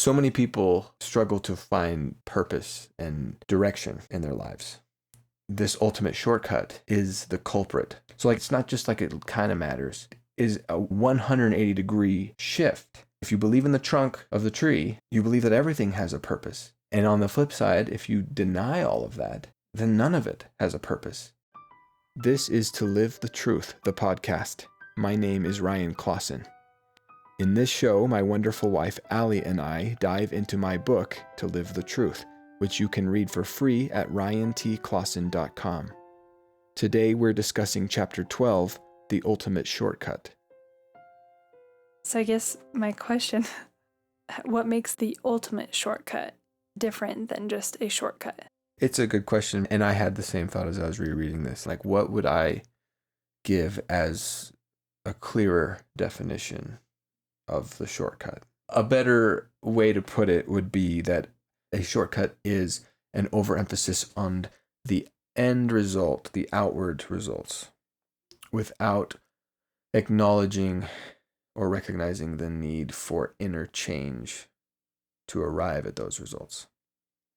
So many people struggle to find purpose and direction in their lives. This ultimate shortcut is the culprit. So it's not just like it kind of matters. It is a 180-degree shift. If you believe in the trunk of the tree, you believe that everything has a purpose. And on the flip side, if you deny all of that, then none of it has a purpose. This is To Live the Truth, the podcast. My name is Ryan Clausen. In this show, my wonderful wife Allie and I dive into my book, To Live the Truth, which you can read for free at ryantclausen.com. Today we're discussing Chapter 12, The Ultimate Shortcut. So I guess my question, what makes the ultimate shortcut different than just a shortcut? It's a good question, and I had the same thought as I was rereading this. Like, what would I give as a clearer definition of the shortcut? A better way to put it would be that a shortcut is an overemphasis on the end result, the outward results, without acknowledging or recognizing the need for inner change to arrive at those results.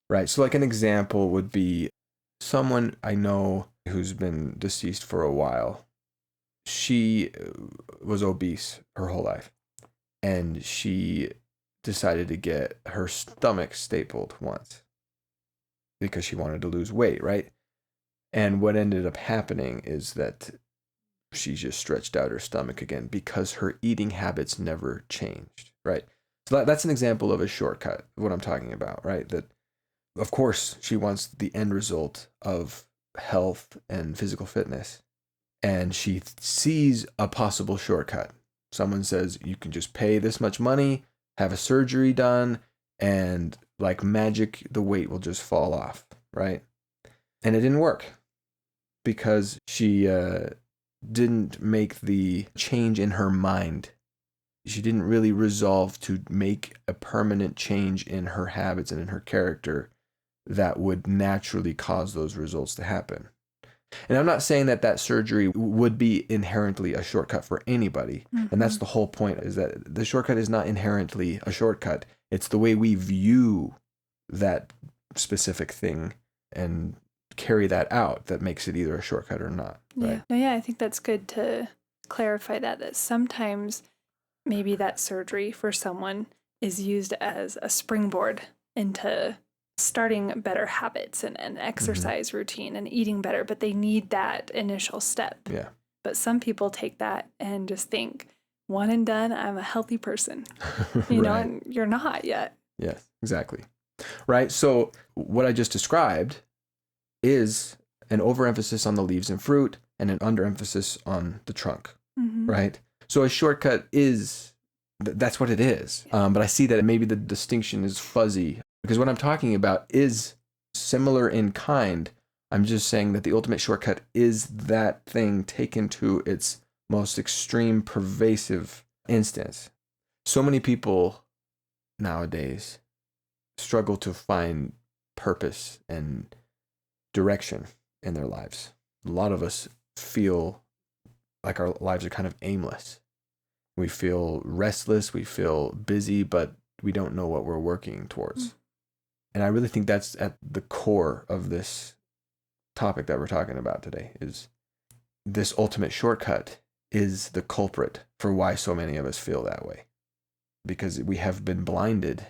Right? So like an example would be someone I know who's been deceased for a while. She was obese her whole life, and she decided to get her stomach stapled once because she wanted to lose weight, right? And what ended up happening is that she just stretched out her stomach again because her eating habits never changed, right? So that's an example of a shortcut, what I'm talking about, right? That, of course, she wants the end result of health and physical fitness, and she sees a possible shortcut. Someone says, you can just pay this much money, have a surgery done, and like magic, the weight will just fall off, right? And it didn't work because she didn't make the change in her mind. She didn't really resolve to make a permanent change in her habits and in her character that would naturally cause those results to happen. And I'm not saying that that surgery would be inherently a shortcut for anybody. Mm-hmm. And that's the whole point, is that the shortcut is not inherently a shortcut. It's the way we view that specific thing and carry that out that makes it either a shortcut or not. Right? Yeah, I think that's good to clarify that sometimes maybe that surgery for someone is used as a springboard into starting better habits and an exercise routine and eating better, but they need that initial step. Yeah. But some people take that and just think, one and done, I'm a healthy person. You know, and you're not yet. Yes, exactly. Right. So what I just described is an overemphasis on the leaves and fruit and an underemphasis on the trunk. Mm-hmm. Right. So a shortcut is, that's what it is. But I see that maybe the distinction is fuzzy, because what I'm talking about is similar in kind. I'm just saying that the ultimate shortcut is that thing taken to its most extreme, pervasive instance. So many people nowadays struggle to find purpose and direction in their lives. A lot of us feel like our lives are kind of aimless. We feel restless, we feel busy, but we don't know what we're working towards. And I really think that's at the core of this topic that we're talking about today, is this ultimate shortcut is the culprit for why so many of us feel that way. Because we have been blinded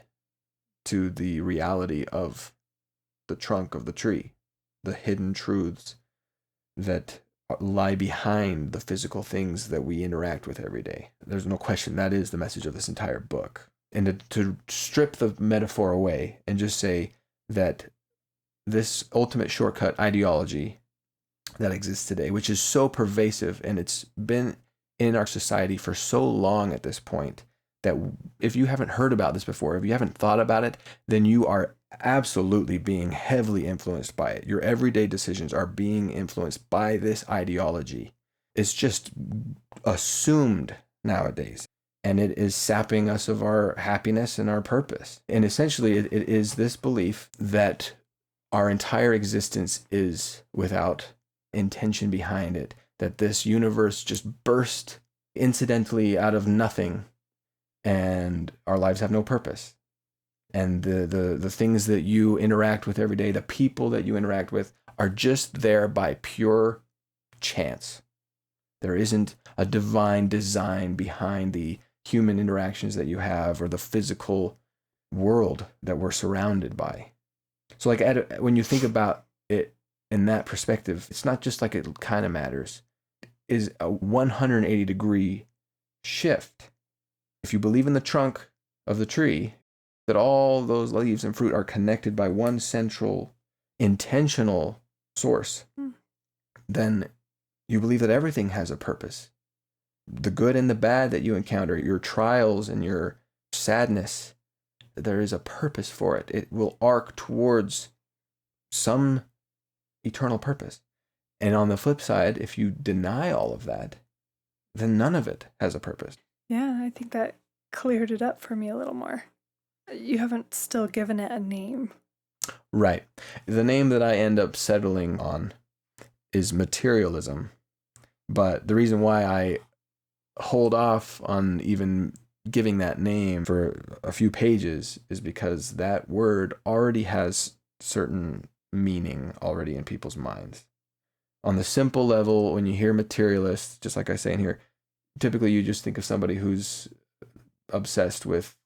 to the reality of the trunk of the tree, the hidden truths that lie behind the physical things that we interact with every day. There's no question that is the message of this entire book. And to strip the metaphor away and just say that this ultimate shortcut ideology that exists today, which is so pervasive and it's been in our society for so long at this point, that if you haven't heard about this before, if you haven't thought about it, then you are absolutely being heavily influenced by it. Your everyday decisions are being influenced by this ideology. It's just assumed nowadays. And it is sapping us of our happiness and our purpose. And essentially, it is this belief that our entire existence is without intention behind it, that this universe just burst incidentally out of nothing, and our lives have no purpose. and the things that you interact with every day, the people that you interact with, are just there by pure chance. There isn't a divine design behind the human interactions that you have or the physical world that we're surrounded by. So like when you think about it in that perspective, it's not just like it kind of matters. It is a 180-degree shift. If you believe in the trunk of the tree, that all those leaves and fruit are connected by one central intentional source, then you believe that everything has a purpose. The good and the bad that you encounter, your trials and your sadness, there is a purpose for it. It will arc towards some eternal purpose. And on the flip side, if you deny all of that, then none of it has a purpose. Yeah, I think that cleared it up for me a little more. You haven't still given it a name. Right. The name that I end up settling on is materialism. But the reason why I hold off on even giving that name for a few pages is because that word already has certain meaning already in people's minds. On the simple level, when you hear materialist, just like I say in here, typically you just think of somebody who's obsessed with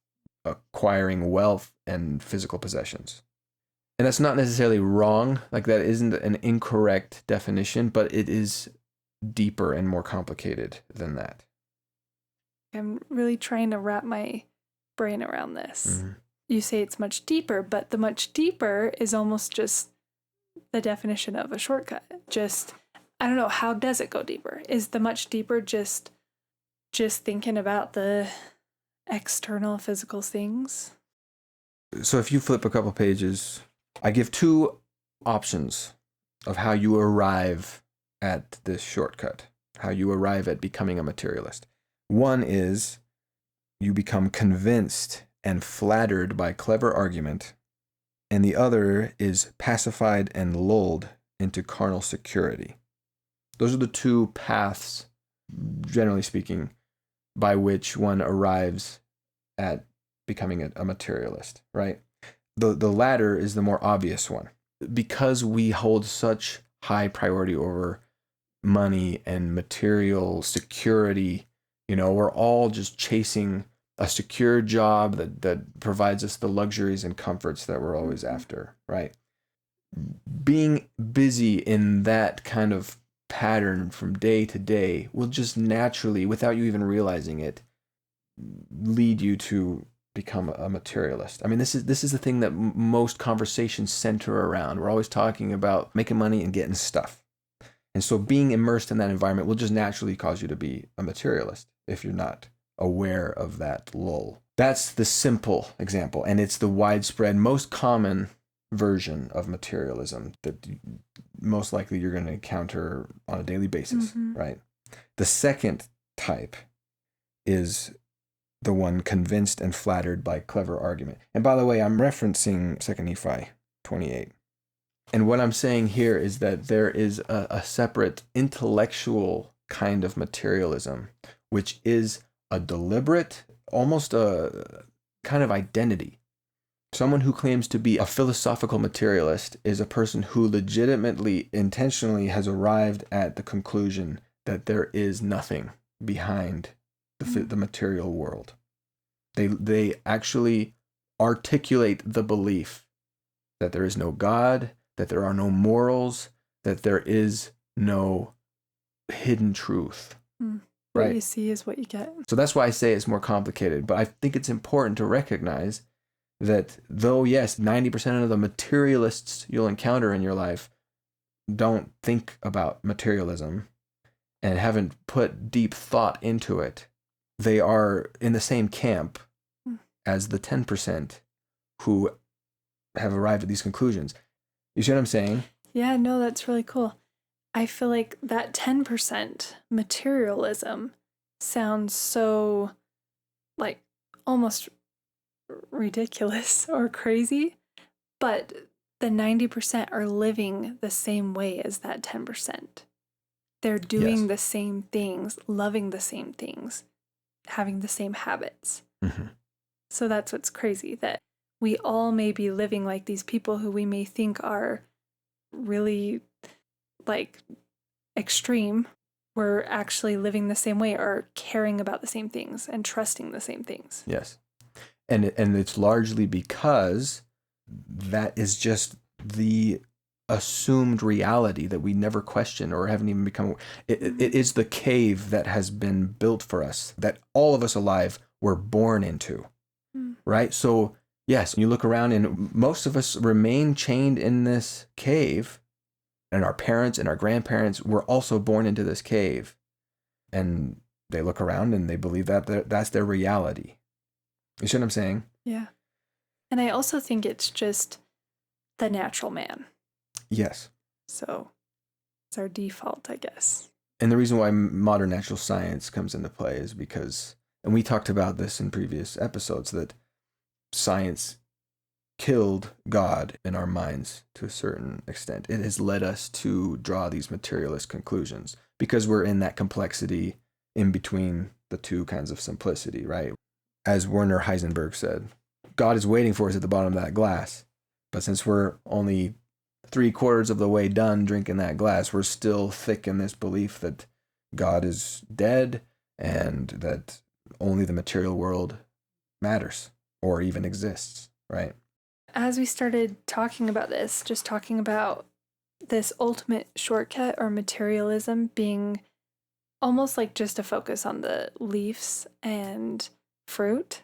acquiring wealth and physical possessions. And that's not necessarily wrong. Like, that isn't an incorrect definition, but it is deeper and more complicated than that. I'm really trying to wrap my brain around this. Mm-hmm. You say it's much deeper, but the much deeper is almost just the definition of a shortcut. Just, I don't know, how does it go deeper? Is the much deeper just thinking about the external physical things? So if you flip a couple pages, I give two options of how you arrive at this shortcut, how you arrive at becoming a materialist. One is you become convinced and flattered by clever argument, and the other is pacified and lulled into carnal security. Those are the two paths, generally speaking, by which one arrives at becoming a materialist, right? The latter is the more obvious one. Because we hold such high priority over money and material security, we're all just chasing a secure job that provides us the luxuries and comforts that we're always after, right? Being busy in that kind of pattern from day to day will just naturally, without you even realizing it, lead you to become a materialist. I mean, this is the thing that most conversations center around. We're always talking about making money and getting stuff. And so being immersed in that environment will just naturally cause you to be a materialist if you're not aware of that lull. That's the simple example, and it's the widespread, most common version of materialism that most likely you're going to encounter on a daily basis, right? The second type is the one convinced and flattered by clever argument. And by the way, I'm referencing 2 Nephi 28. And what I'm saying here is that there is a separate intellectual kind of materialism, which is a deliberate, almost a kind of identity. Someone who claims to be a philosophical materialist is a person who legitimately, intentionally has arrived at the conclusion that there is nothing behind the material world. They actually articulate the belief that there is no God, that there are no morals, that there is no hidden truth. What right? you see is what you get. So that's why I say it's more complicated. But I think it's important to recognize that though, yes, 90% of the materialists you'll encounter in your life don't think about materialism and haven't put deep thought into it, they are in the same camp as the 10% who have arrived at these conclusions. You see what I'm saying? Yeah, no, that's really cool. I feel like that 10% materialism sounds so, like, almost ridiculous or crazy, but the 90% are living the same way as that 10%. They're doing the same things, loving the same things, having the same habits. So that's what's crazy, that we all may be living like these people who we may think are really like extreme. We're actually living the same way or caring about the same things and trusting the same things. Yes. And it's largely because that is just the assumed reality that we never question or haven't even become. It is the cave that has been built for us, that all of us alive were born into, right? So yes, you look around and most of us remain chained in this cave, and our parents and our grandparents were also born into this cave, and they look around and they believe that that's their reality. You see what I'm saying? Yeah. And I also think it's just the natural man. Yes. So it's our default, I guess. And the reason why modern natural science comes into play is because, and we talked about this in previous episodes, that science killed God in our minds to a certain extent. It has led us to draw these materialist conclusions because we're in that complexity in between the two kinds of simplicity, right? As Werner Heisenberg said, God is waiting for us at the bottom of that glass. But since we're only 3/4 of the way done drinking that glass, we're still thick in this belief that God is dead and that only the material world matters or even exists, right? As we started talking about this, just talking about this ultimate shortcut or materialism being almost like just a focus on the leaves and fruit,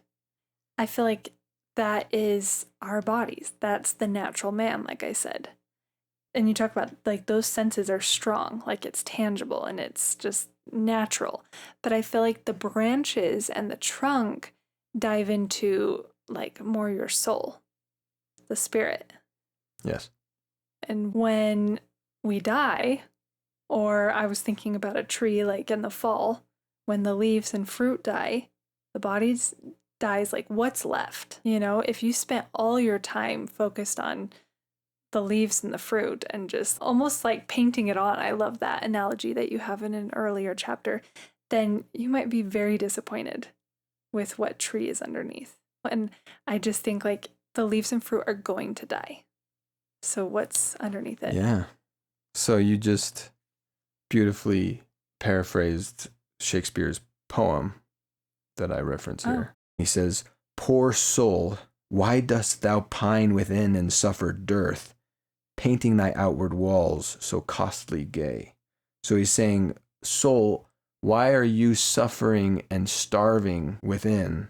I feel like that is our bodies. That's the natural man, like I said. And you talk about like those senses are strong, like it's tangible and it's just natural. But I feel like the branches and the trunk dive into like more your soul, the spirit. Yes. And when we die, or I was thinking about a tree like in the fall, when the leaves and fruit die, the body dies, like what's left? You know, if you spent all your time focused on the leaves and the fruit and just almost like painting it on, I love that analogy that you have in an earlier chapter, then you might be very disappointed with what tree is underneath. And I just think like the leaves and fruit are going to die. So what's underneath it? Yeah. So you just beautifully paraphrased Shakespeare's poem that I reference here. He says, "Poor soul, why dost thou pine within and suffer dearth, painting thy outward walls so costly gay?" So he's saying, soul, why are you suffering and starving within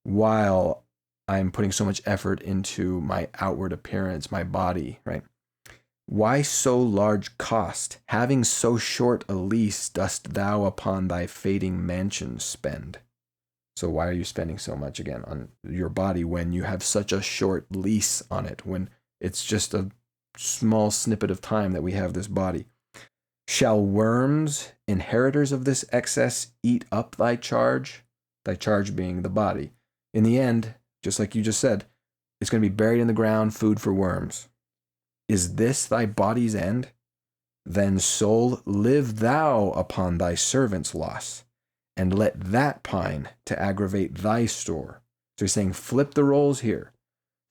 while I'm putting so much effort into my outward appearance, my body, right? Why so large cost? Having so short a lease dost thou upon thy fading mansion spend? So why are you spending so much again on your body when you have such a short lease on it, when it's just a small snippet of time that we have this body? Shall worms, inheritors of this excess, eat up thy charge being the body? In the end, just like you just said, it's going to be buried in the ground, food for worms. Is this thy body's end? Then, soul, live thou upon thy servant's loss, and let that pine to aggravate thy store. So he's saying, flip the roles here.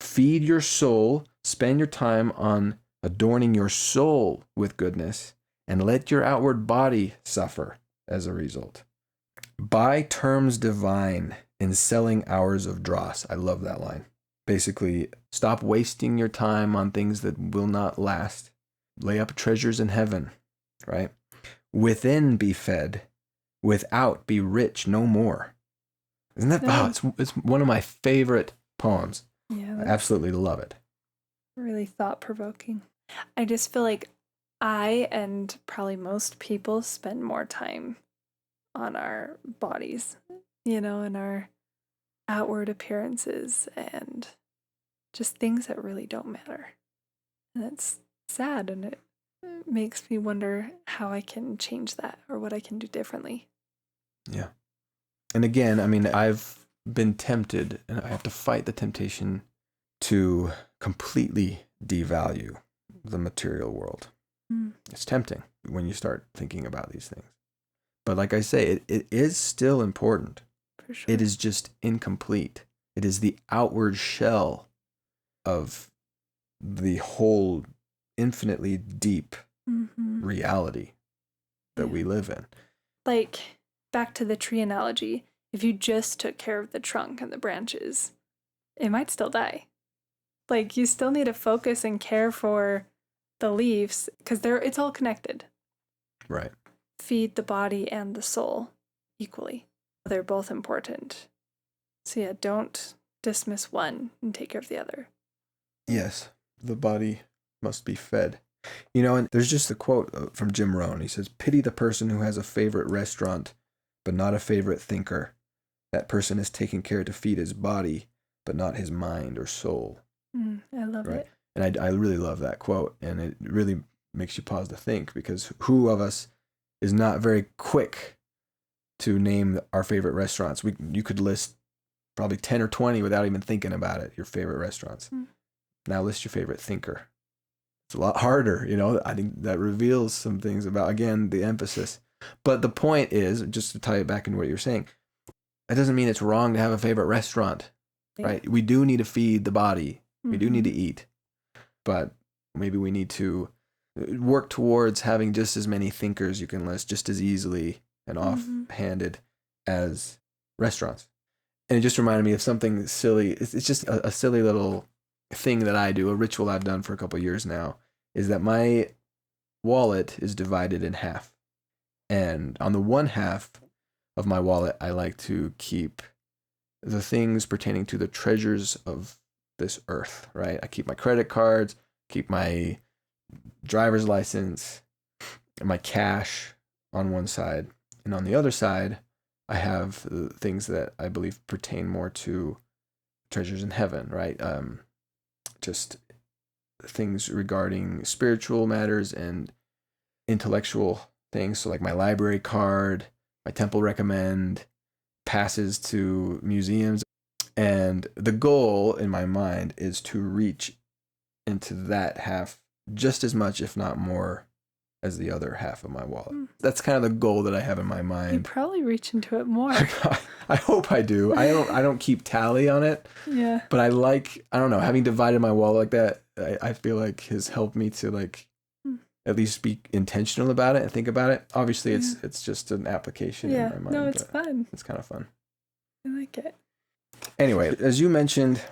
Feed your soul, spend your time on adorning your soul with goodness, and let your outward body suffer as a result. Buy terms divine in selling hours of dross. I love that line. Basically, stop wasting your time on things that will not last. Lay up treasures in heaven, right? Within be fed, without be rich no more. Isn't that, it's one of my favorite poems. Yeah, I absolutely love it. Really thought-provoking. I just feel like I and probably most people spend more time on our bodies, you know, and our outward appearances and just things that really don't matter. And it's sad, and it makes me wonder how I can change that or what I can do differently. Yeah. And again, I mean, I've been tempted, and I have to fight the temptation to completely devalue the material world. It's tempting when you start thinking about these things. But like I say, it is still important. For sure. It is just incomplete. It is the outward shell of the whole infinitely deep Mm-hmm. reality that we live in. Like, back to the tree analogy, if you just took care of the trunk and the branches, it might still die. Like, you still need to focus and care for the leaves because it's all connected. Right. Feed the body and the soul equally. They're both important. So yeah, don't dismiss one and take care of the other. Yes, the body must be fed. You know, and there's just a quote from Jim Rohn. He says, "Pity the person who has a favorite restaurant, but not a favorite thinker. That person is taking care to feed his body, but not his mind or soul." I love Right. it. And I really love that quote. And it really makes you pause to think, because who of us is not very quick to name our favorite restaurants? You could list probably 10 or 20 without even thinking about it, your favorite restaurants. Now list your favorite thinker. It's a lot harder, you know. I think that reveals some things about, again, the emphasis. But the point is, just to tie it back into what you're saying, that doesn't mean it's wrong to have a favorite restaurant, right? We do need to feed the body. We do need to eat. But maybe we need to work towards having just as many thinkers you can list just as easily and offhanded as restaurants. And it just reminded me of something silly. It's just a silly little thing that I do, a ritual I've done for a couple of years now, is that my wallet is divided in half. And on the one half of my wallet, I like to keep the things pertaining to the treasures of this earth, right? I keep my credit cards, keep my driver's license, and my cash on one side. And on the other side, I have things that I believe pertain more to treasures in heaven, right? Just things regarding spiritual matters and intellectual things. So like my library card, my temple recommend, passes to museums. And the goal in my mind is to reach into that half just as much, if not more, as the other half of my wallet. That's kind of the goal that I have in my mind. You probably reach into it more. I hope I do. I don't keep tally on it. Yeah. But I don't know, having divided my wallet like that, I feel like has helped me to like at least be intentional about it and think about it. Obviously it's just an application in my mind. No, it's fun. It's kind of fun. I like it. Anyway, as you mentioned,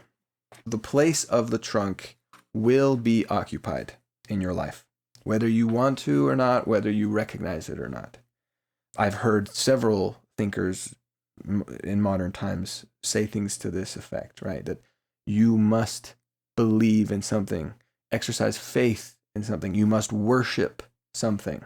the place of the trunk will be occupied in your life, whether you want to or not, whether you recognize it or not. I've heard several thinkers in modern times say things to this effect, right? That you must believe in something, exercise faith in something, you must worship something.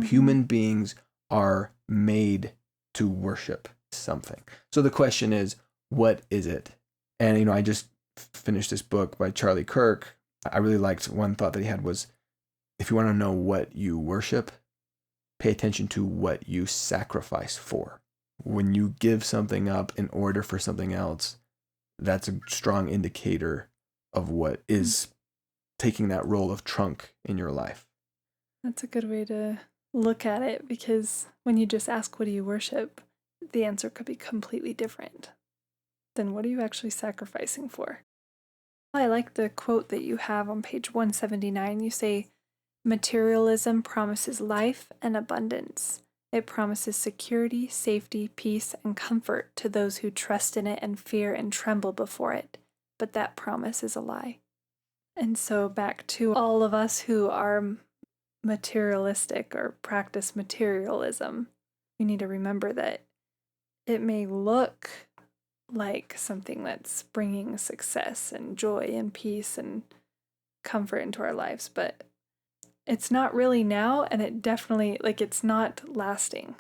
Human beings are made to worship something. So the question is, what is it? And, you know, I just finished this book by Charlie Kirk. I really liked one thought that he had was, if you want to know what you worship, pay attention to what you sacrifice for. When you give something up in order for something else, that's a strong indicator of what is taking that role of trunk in your life. That's a good way to look at it, because when you just ask, what do you worship? The answer could be completely different. Then what are you actually sacrificing for? I like the quote that you have on page 179. You say, "Materialism promises life and abundance. It promises security, safety, peace, and comfort to those who trust in it and fear and tremble before it. But that promise is a lie." And so back to all of us who are materialistic or practice materialism, we need to remember that it may look like something that's bringing success and joy and peace and comfort into our lives, but it's not really now, and it definitely, like, it's not lasting.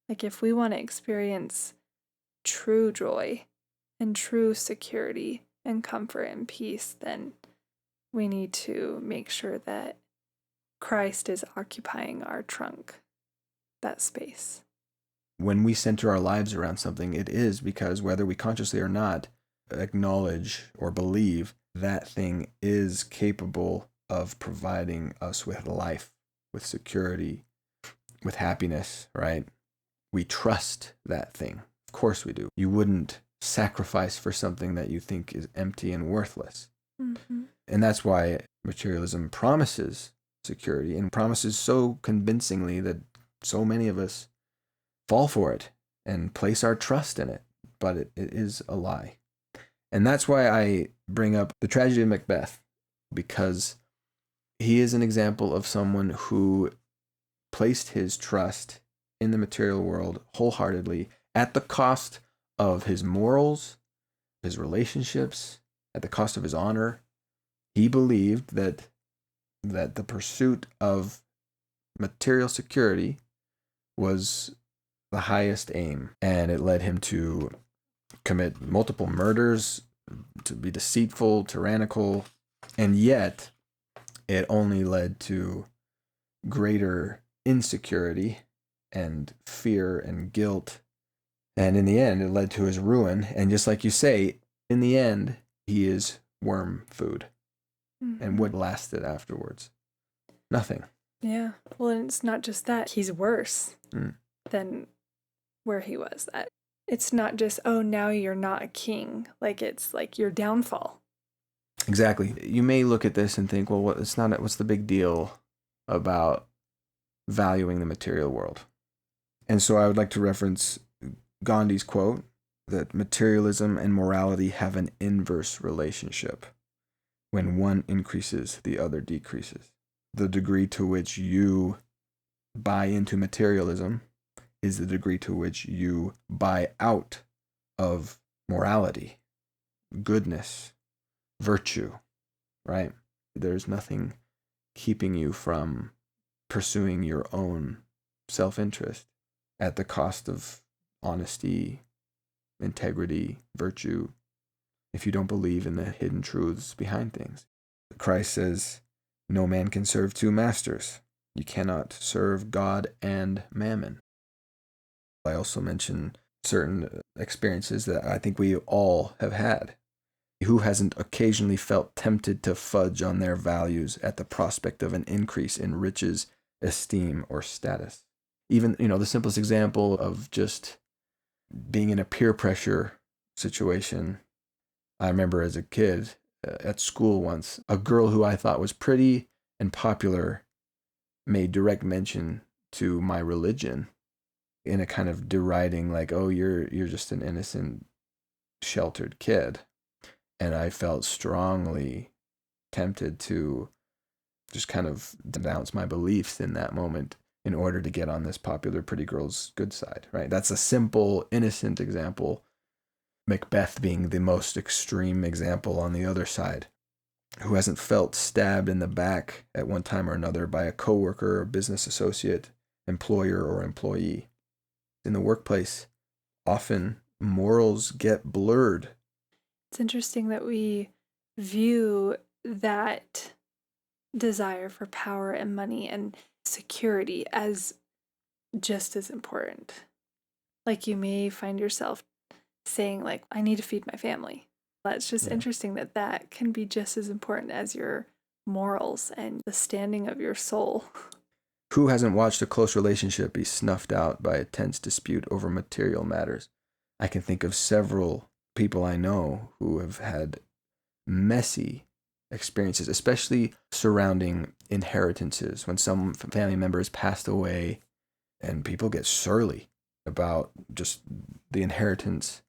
Like, if we want to experience true joy and true security and comfort and peace, then we need to make sure that Christ is occupying our trunk, that space. When we center our lives around something, it is because, whether we consciously or not acknowledge or believe, that thing is capable of providing us with life, with security, with happiness, right? We trust that thing. Of course we do. You wouldn't sacrifice for something that you think is empty and worthless. Mm-hmm. And that's why materialism promises security and promises so convincingly that so many of us fall for it and place our trust in it. But it is a lie. And that's why I bring up the tragedy of Macbeth, because he is an example of someone who placed his trust in the material world wholeheartedly at the cost of his morals, his relationships, at the cost of his honor. He believed that the pursuit of material security was the highest aim, and it led him to commit multiple murders, to be deceitful, tyrannical, and yet it only led to greater insecurity and fear and guilt. And in the end, it led to his ruin. And just like you say, in the end, he is worm food. Mm-hmm. And what lasted afterwards? Nothing. Yeah. Well, and it's not just that. He's worse than where he was at. It's not just, oh, now you're not a king. Like, it's like your downfall. Exactly. You may look at this and think, well, what's the big deal about valuing the material world? And so I would like to reference Gandhi's quote that materialism and morality have an inverse relationship. When one increases, the other decreases. The degree to which you buy into materialism is the degree to which you buy out of morality, goodness, virtue, right? There's nothing keeping you from pursuing your own self-interest at the cost of honesty, integrity, virtue, if you don't believe in the hidden truths behind things. Christ says, no man can serve two masters. You cannot serve God and mammon. I also mention certain experiences that I think we all have had. Who hasn't occasionally felt tempted to fudge on their values at the prospect of an increase in riches, esteem, or status? Even, the simplest example of just being in a peer pressure situation. I remember as a kid at school once, a girl who I thought was pretty and popular made direct mention to my religion in a kind of deriding, like, oh, you're just an innocent, sheltered kid. And I felt strongly tempted to just kind of denounce my beliefs in that moment in order to get on this popular pretty girl's good side, right? That's a simple, innocent example. Macbeth being the most extreme example on the other side. Who hasn't felt stabbed in the back at one time or another by a coworker, or business associate, employer, or employee? In the workplace, often morals get blurred. It's interesting that we view that desire for power and money and security as just as important. Like, you may find yourself saying, like, I need to feed my family. It's just interesting that can be just as important as your morals and the standing of your soul. Who hasn't watched a close relationship be snuffed out by a tense dispute over material matters? I can think of several people I know who have had messy experiences, especially surrounding inheritances. When some family member has passed away and people get surly about just the inheritance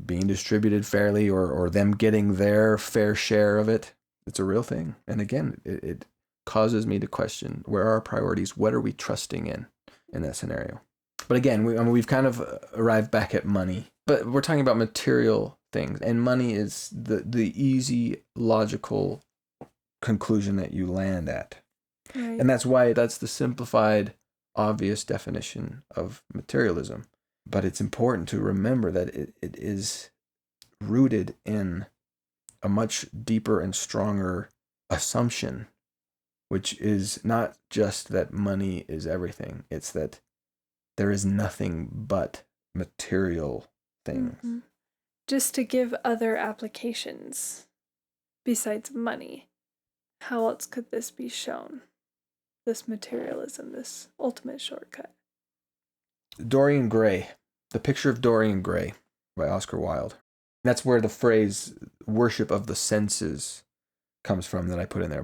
being distributed fairly or them getting their fair share of it. It's a real thing. And again, it causes me to question, where are our priorities? What are we trusting in that scenario? But again, we've kind of arrived back at money, but we're talking about material things, and money is the easy, logical conclusion that you land at. Right. And that's why that's the simplified, obvious definition of materialism. But it's important to remember that it is rooted in a much deeper and stronger assumption, which is not just that money is everything. It's that there is nothing but material things. Mm-hmm. Just to give other applications besides money, how else could this be shown? This materialism, this ultimate shortcut. Dorian Gray, the picture of Dorian Gray. by Oscar Wilde. That's where the phrase worship of the senses comes from that I put in there.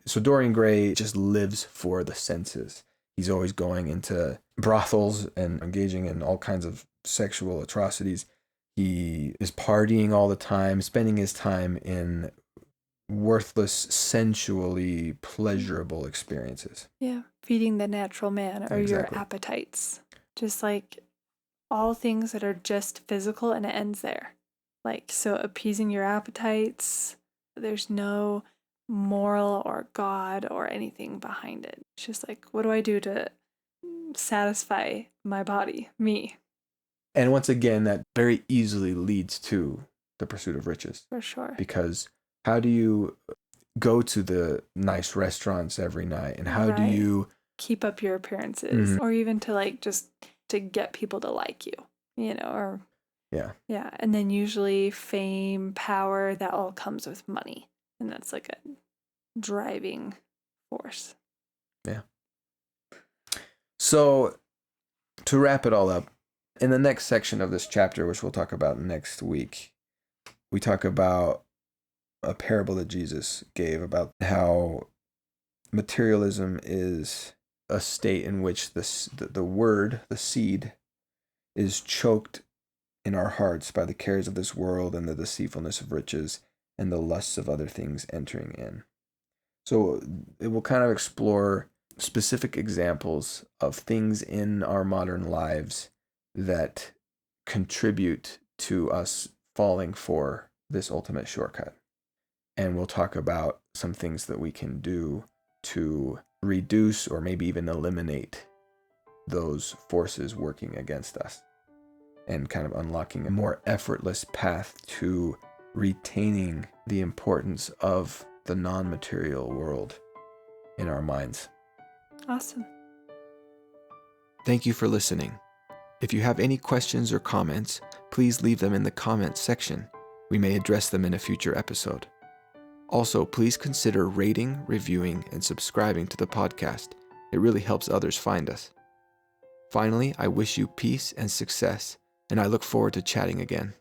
So Dorian Gray just lives for the senses. He's always going into brothels and engaging in all kinds of sexual atrocities. He is partying all the time, spending his time in worthless, sensually pleasurable experiences. Yeah, feeding the natural man or Exactly. your appetites. Just like all things that are just physical, and it ends there. Like, so appeasing your appetites, there's no moral or God or anything behind it. It's just like, what do I do to satisfy my body, me? And once again, that very easily leads to the pursuit of riches. For sure. Because how do you go to the nice restaurants every night? And how do you keep up your appearances? Or even to like just to get people to like you, you know, or yeah. And then usually fame, power, that all comes with money. And that's like a driving force. Yeah. So to wrap it all up, in the next section of this chapter, which we'll talk about next week, we talk about a parable that Jesus gave about how materialism is a state in which the word, the seed, is choked in our hearts by the cares of this world and the deceitfulness of riches and the lusts of other things entering in. So it will kind of explore specific examples of things in our modern lives that contribute to us falling for this ultimate shortcut. And we'll talk about some things that we can do to reduce or maybe even eliminate those forces working against us, and kind of unlocking a more effortless path to retaining the importance of the non-material world in our minds. Awesome. Thank you for listening. If you have any questions or comments, please leave them in the comments section. We may address them in a future episode. Also, please consider rating, reviewing, and subscribing to the podcast. It really helps others find us. Finally, I wish you peace and success, and I look forward to chatting again.